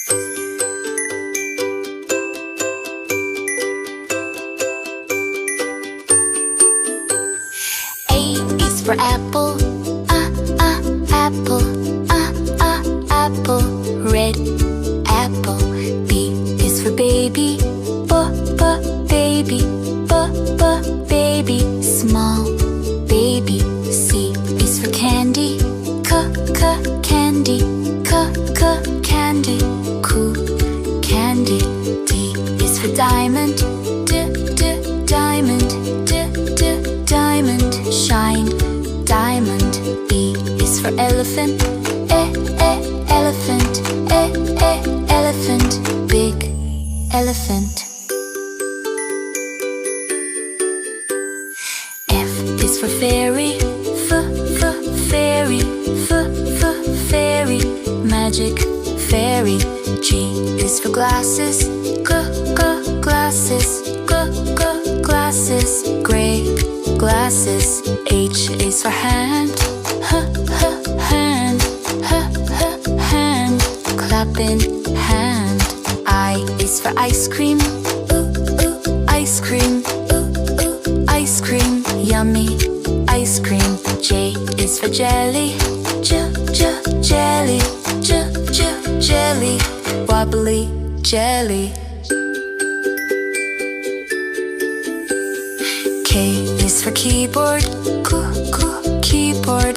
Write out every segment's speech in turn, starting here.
A is for apple, apple, apple, red apple. B is for baby, baby, baby, small baby. C is for candy, candy, candy, cool candy. D is for diamond, diamond, diamond, shine diamond. E is for elephant, elephant, elephant, big elephant. F is for fairy, fairy, fairy, magic fairy. G is for glasses, glasses, glasses, gray glasses. H is for hand, hand, hand, clapping hand. I is for ice cream, ice cream, ice cream, yummy ice cream. J is for jelly, jelly, jelly, wobbly jelly. K is for keyboard, keyboard,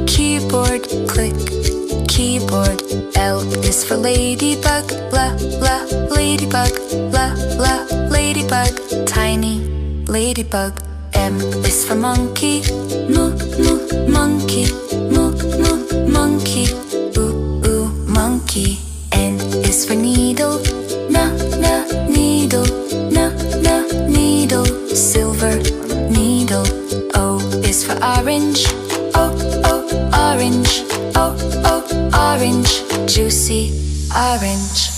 keyboard, click keyboard. L is for ladybug, ladybug, ladybug, tiny ladybug. M is for monkey, monkey, monkey, monkey. N is for needle, needle, needle, silver needle. O is for orange, orange, orange, juicy orange.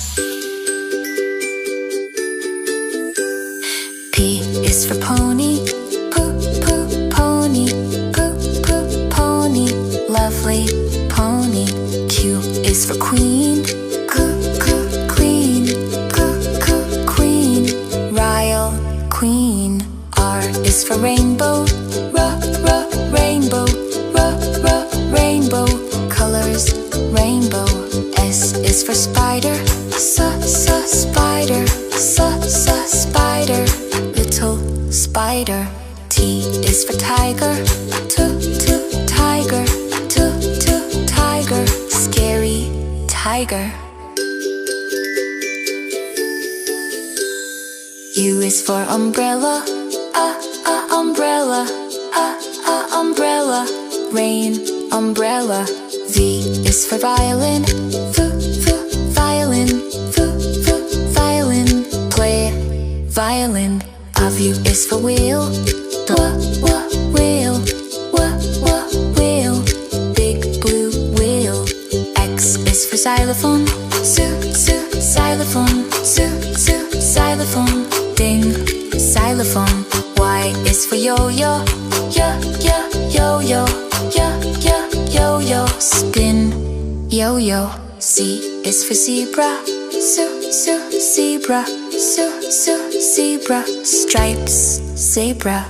P is for pony, pony, pony, lovely pony. Q is for queen, queen, queen, royal queen. R is for rainbow, rainbow, rainbow, colors rainbow. S is for spider, spider, spider, little spider. T is for tiger, tiger, tiger, scary tiger. U is for umbrella, umbrella, umbrella, rain umbrella. V is for violin, violin, violin, play violin. W is for wheel, wheel, wheel, big blue wheel. X is for xylophone, xylophone, xylophone, ding, xylophone. Y is for yo-yo, yo-yo, yo-yo, spin, yo-yo. Z is for zebra, zebra, zebra, stripes, zebra.